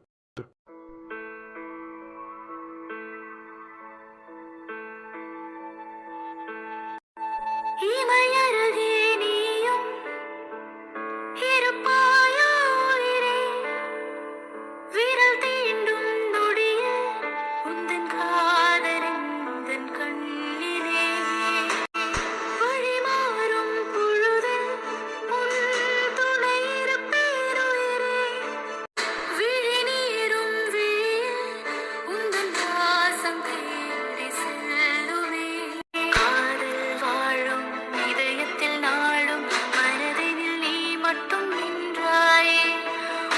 இமையருகே நீயும் இருப்பாயோ உயிரே, விரல் தீண்டும் நொடியில் உந்தன் காதலெந்தன் கண்ணிலே, வழிமாறும் பொழுதில் உன் துணை இருப்பேன் உயிரே, விழிநீரும் விழியில் உந்தன் வாசம் தேடி செல்லுவேன். காதல் வாழும் இதயத்தில் நாளும் மனதினில் நீ மட்டும் நின்றாயே,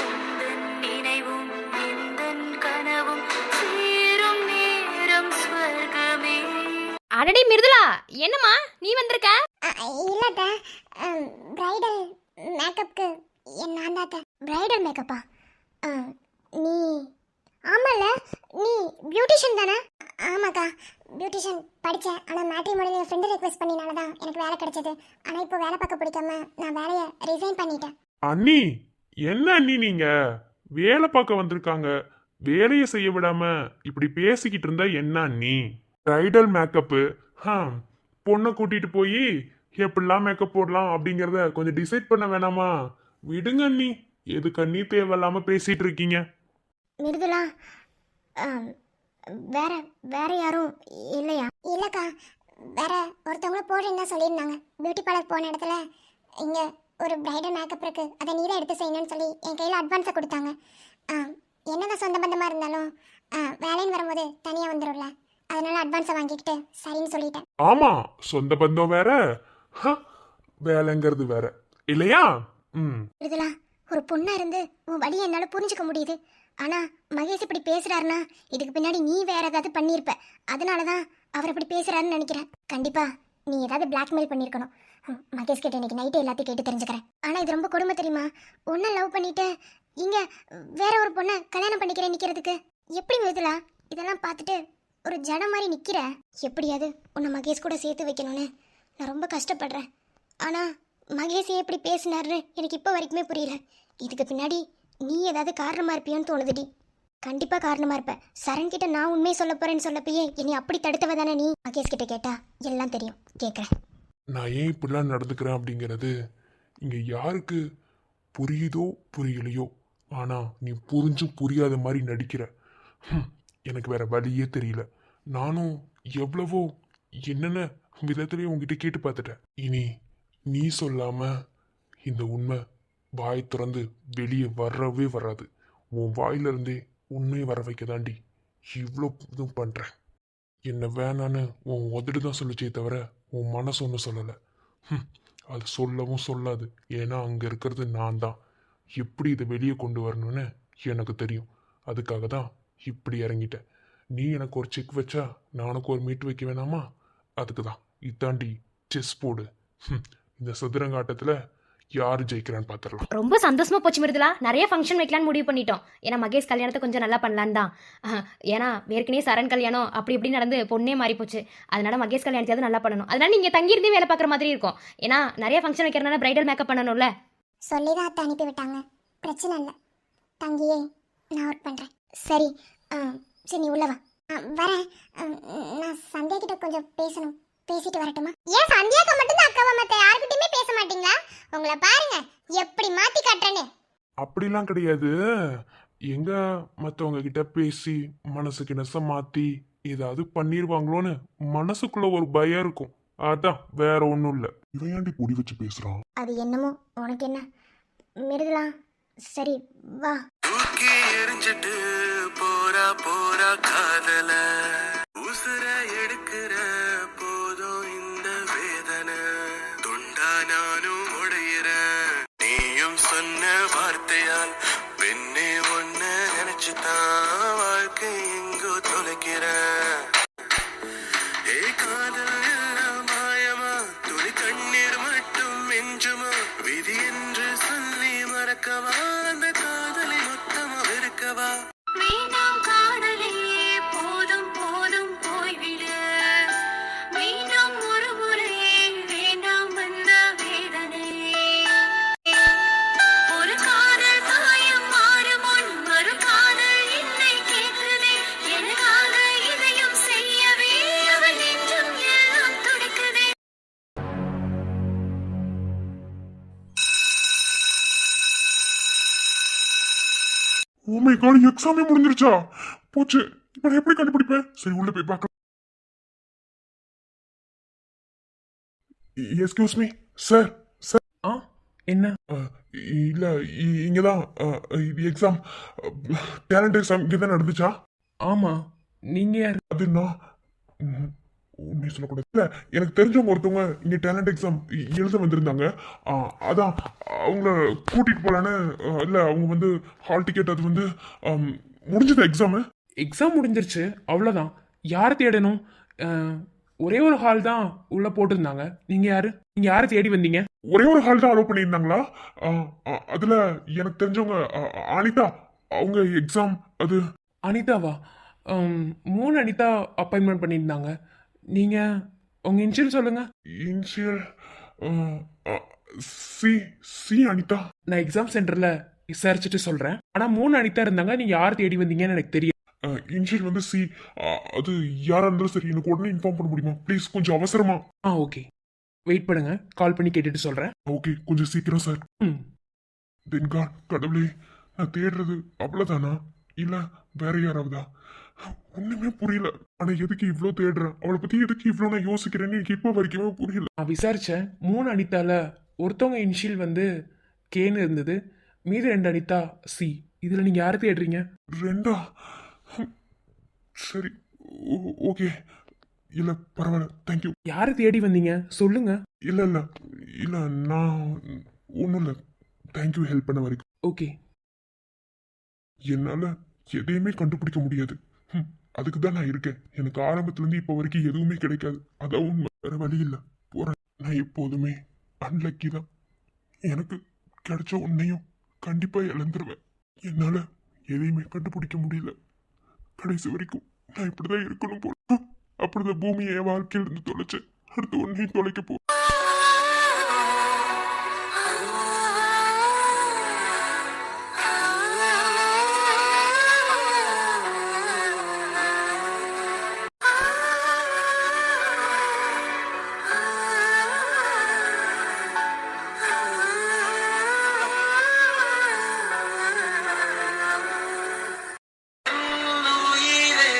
உந்தன் நினைவும் எந்தன் கனவும் சேரும் நேரம் ஸ்வர்கமே. அடடி மிருதுலா, என்னம்மா நீ வந்திருக்க? இல்லைத்த, பிரைடல் மேக்கப்புக்கு நான் தாத்த. பிரைடல் மேக்கப்பா? நீ ஆமாம்ல, நீ பியூட்டிஷியன் தானே? ஆமாக்கா, பியூட்டிஷியன் படித்தேன். ஆனால் மேட்ரிமோனியில் என் ஃப்ரெண்டு ரெக்வெஸ்ட் பண்ணினால தான் எனக்கு வேலை கிடைச்சது. ஆனால் இப்போ வேலை பார்க்க பிடிக்காம நான் வேலையை ரிசைன் பண்ணிட்டேன். அண்ணி, என்ன அண்ணி நீங்க வேலை பார்க்க வந்திருக்காங்க, வேலையை செய்ய விடாம இப்படி பேசிக்கிட்டு இருந்தா என்ன அண்ணி? பிரைடல் மேக்கப்பு, பொண்ணை கூட்டிட்டு போய் எப்படிலாம் மேக்கப் போடலாம் அப்படிங்கிறத கொஞ்சம் டிசைட் பண்ண வேணாமா? விடுங்க அண்ணி, எதுக்கு அண்ணி தேவையில்லாம பேசிட்டு இருக்கீங்க? மிருதுலா, வேற வேற யாரும் இல்லையா? இல்லைக்கா, வேற ஒருத்தவங்களும் போடுறேன்னு தான் சொல்லியிருந்தாங்க. பியூட்டி பார்லர் போன இடத்துல இங்கே ஒரு பிரைடல் மேக்கப் இருக்கு, அதை நீ தான் எடுத்து செய்யணும்னு சொல்லி என் கையில் அட்வான்ஸை கொடுத்தாங்க. என்னதான் சொந்த பந்தமாக இருந்தாலும் வேலைன்னு வரும்போது தனியாக வந்துடும்ல, அதனால அட்வான்ஸை வாங்கிக்கிட்டு சரின்னு சொல்லிட்டேன். ஆமா, சொந்த பந்தம் வேற, வேலைங்கிறது வேற இல்லையா? மிருதுலா, ஒரு பொண்ணா இருந்து உன் வழியை என்னால புரிஞ்சுக்க முடியுது. ஆனா மகேஷ் இப்படி பேசுறாருன்னா இதுக்கு பின்னாடி நீ வேற ஏதாவது பண்ணியிருப்ப. அதனாலதான் அவர் இப்படி பேசுறாருன்னு நினைக்கிறேன். கண்டிப்பா நீ ஏதாவது பிளாக்மெயில் பண்ணிருக்கணும். மகேஷ் கிட்ட இன்னைக்கு நைட்டு எல்லாத்தையும் கேட்டு தெரிஞ்சுக்கிறேன். ஆனா இது ரொம்ப கொடுமை தெரியுமா? உன்னை லவ் பண்ணிட்டு இங்க வேற ஒரு பொண்ணை கல்யாணம் பண்ணிக்கிறேன் நிக்கிறதுக்கு. எப்படி மிருதுலா இதெல்லாம் பார்த்துட்டு ஒரு ஜட மாதிரி நிக்கிற? எப்படியாவது உன்னை மகேஷ் கூட சேர்த்து வைக்கணும்னு நான் ரொம்ப கஷ்டப்படுறேன். ஆனா மகேஷ் எப்படி பேசினாரு எனக்கு இப்போ வரைக்குமே புரியல. இதுக்கு பின்னாடி நீ ஏதாவது காரணமா இருப்பியோன்னு தோணுதுடி. கண்டிப்பா காரணமா இருப்ப. சரண் கிட்ட நான் உண்மையை சொல்ல போறேன்னு சொல்லப்பயே என்னை அப்படி தடுத்தவ தானே நீ. மகேஷ் கிட்ட கேட்டா எல்லாம் தெரியும். கேட்குறேன். நான் ஏன் இப்படிலாம் நடந்துக்கிறேன் அப்படிங்கிறது இங்க யாருக்கு புரியுதோ புரியலையோ, ஆனா நீ புரிஞ்சும் புரியாத மாதிரி நடிக்கிற. எனக்கு வேற வழியே தெரியல. நானும் எவ்வளவோ என்னென்ன விதத்திலேயே உங்ககிட்ட கேட்டு பார்த்துட்டேன். இனி நீ சொல்லாம இந்த உண்மை வாய் திறந்து வெளியே வரவே வராது. உன் வாயிலிருந்தே உண்மையை வர வைக்க தாண்டி இவ்வளோ இதுவும் பண்றேன். என்ன வேணான்னு உன் உதடு தான் சொல்லிச்சே தவிர உன் மனசு ஒன்றும் சொல்லலை. அது சொல்லவும் சொல்லாது. ஏன்னா அங்கே இருக்கிறது நான் தான். எப்படி இதை வெளியே கொண்டு வரணும்னு எனக்கு தெரியும். அதுக்காக தான் இப்படி இறங்கிட்டேன். நீ எனக்கு ஒரு செக் வச்சா நான் உனக்கு ஒரு மீட் வைக்க வேணாமா? அதுக்கு தான் இத்தாண்டி செஸ் போடு. இந்த சதுரங்காட்டத்தில் யார் ஜெயிக்கிறான்னு பார்த்துடலாம். ரொம்ப சந்தோஷமா போச்சு மிருதுலா. நிறைய ஃபங்க்ஷன் வைக்கலான்னு முடிவு பண்ணிட்டோம். ஏன்னா மகேஷ் கல்யாணத்தை கொஞ்சம் நல்லா பண்ணலான்னு தான். ஏன்னா ஏற்கனவே சரண் கல்யாணம் அப்படி இப்படி நடந்து பொண்ணே மாறி போச்சு. அதனால மகேஷ் கல்யாணத்தையாவது நல்லா பண்ணணும். அதனால நீங்க தங்கியிருந்தே வேலை பார்க்குற மாதிரி இருக்கும். ஏன்னா நிறைய ஃபங்க்ஷன் வைக்கிறனால பிரைடல் மேக்கப் பண்ணணும்ல. சொல்லிதான் அத்தை அனுப்பி விட்டாங்க. பிரச்சனை இல்லை, தங்கியே நான் ஒர்க் பண்ணுறேன். சரி, சரி நீ உள்ளவா. வரேன். நான் சந்தியா கிட்ட கொஞ்சம் பேசணும். பேசிட்டு வரட்டுமா? ஏன் சந்தியாக்கு மட்டும்தான் அக்காவா, மத்த யாருக்கிட்டையுமே பேச மாட்டீங்களா? உங்களை பாருங்க எப்படி மாத்தி காட்டுறேன்னு. அப்படிலாம் கிடையாது. எங்க மற்றவங்க கிட்ட பேசி மனசுக்கு நெச மாத்தி ஏதாவது பண்ணிடுவாங்களோன்னு மனசுக்குள்ள ஒரு பயம் இருக்கும். அதான், வேற ஒன்றும் இல்லை. இவன் ஏன்டி பொடி வச்சு பேசுறான்? அது என்னமோ உனக்கு என்ன மிருதுலா. சரி வா. தூக்கி எரிஞ்சிட்டு போறா போறா காதல, உசுர எடுக்கிற போதும் இந்த வேதனை, துண்டா நானும் உடையிறேன். நீயும் சொன்ன வார்த்தையால் பெண்ணே ஒன்ன நினைச்சுதான் வாழ்க்கை எங்கோ தொலைக்கிறேன். ஏ காதல் எல்லாம் மாயமா, துளி கண்ணீர் மட்டும் மிஞ்சுமா, விதி என்று சொல்லி மறக்கவா, அந்த காதலை மொத்தமா வெறுக்கவா. வேண்டாம் காதலே போதும் காட், எக்ஸாமே முடிஞ்சிருச்சா? போச்சு. இப்ப நான் எப்படி கண்டுபிடிப்பேன்? சரி, உள்ள போய் பார்க்கலாம். Excuse me sir. சார், ஆ என்ன? இல்ல, இங்கதான் இது எக்ஸாம், டேலண்ட் எக்ஸாம் இங்கதான் நடந்துச்சா? ஆமா, நீங்க யாரு? அது நான் உண்மையை சொல்லக்கூடாது. இல்ல, எனக்கு தெரிஞ்சவங்க ஒருத்தவங்க இங்க டேலண்ட் எக்ஸாம் எழுத வந்திருந்தாங்க. அதான் அவங்கள கூட்டிட்டு போலான்னு. இல்ல, அவங்க வந்து ஹால் டிக்கெட் அது வந்து முடிஞ்சது எக்ஸாமு. எக்ஸாம் முடிஞ்சிருச்சு, அவ்வளோதான். யாரை தேடணும்? ஒரே ஒரு ஹால் தான் உள்ள போட்டிருந்தாங்க. நீங்க யாரு? நீங்க யாரை தேடி வந்தீங்க? ஒரே ஒரு ஹால் தான் அலோவ் பண்ணியிருந்தாங்களா? அதுல எனக்கு தெரிஞ்சவங்க அனிதா, அவங்க எக்ஸாம் அது. அனிதாவா? 3 அனிதா அப்பாயின்மெண்ட் பண்ணியிருந்தாங்க. நீங்க உங்க இன்ஷியல் சொல்லுங்க. Initial C C Anitha. நான் எக்ஸாம் சென்டர்ல விசாரிச்சுட்டு சொல்றேன். ஆனா 3 அனிதா இருந்தாங்க. நீங்க யார் தேடி வந்தீங்கன்னு எனக்கு தெரியும். இன்ஷியல் வந்து சி. அது யாரா இருந்தாலும் சரி, எனக்கு உடனே இன்ஃபார்ம் பண்ண முடியுமா ப்ளீஸ்? கொஞ்சம் அவசரமா. ஓகே, வெயிட் பண்ணுங்க, கால் பண்ணி கேட்டுட்டு சொல்றேன். ஓகே, கொஞ்சம் சீக்கிரம் சார். ம் தென் காட், கடவுளே, நான் தேடுறது அவ்வளவுதானா இல்ல வேற யாராவதா? ஒண்ணுமே புரியல. ஆனா எதுக்கு இவ்ளோ தேடுறேன், அவளை பத்தி எதுக்கு இவ்ளோ நான் யோசிக்கிறேன்னு எனக்கு இப்ப வரைக்குமே புரியல. நான் விசாரிச்சேன். 3 அனிதால ஒருத்தவங்க இன்ஷியல் வந்து கேன்னு இருந்தது, மீதி 2 அனிதா சி. இதுல நீங்க யாரை தேடுறீங்க? ரெண்டா? சரி, ஓகே. இல்ல, பரவாயில்ல, தேங்க்யூ. யாரை தேடி வந்தீங்க சொல்லுங்க. இல்ல இல்ல இல்ல, நான் ஒன்றும் இல்லை. தேங்க்யூ ஹெல்ப் பண்ண வரைக்கும். ஓகே. என்னால எதையுமே கண்டுபிடிக்க முடியாது. அதுக்கு தான் நான் இருக்கேன். எனக்கு ஆரம்பத்துல இருந்து இப்போ வரைக்கும் எதுவுமே கிடைக்காது. அதான் உண்மை. வேற வழி இல்லை, போறேன். நான் எப்போதுமே அன்லக்கி தான். எனக்கு கிடைச்ச உன்னையும் கண்டிப்பா இழந்துருவேன். என்னால எதையுமே கண்டுபிடிக்க முடியல. கடைசி வரைக்கும் நான் இப்படிதான் இருக்கணும் போல. அப்படிதான் பூமியை என் வாழ்க்கையில இருந்து தொலைச்சேன். அடுத்து ஒன்னையும் தொலைக்க போ. உயிரே,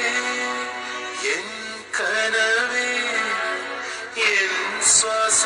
என் கனவே, என் சுவாச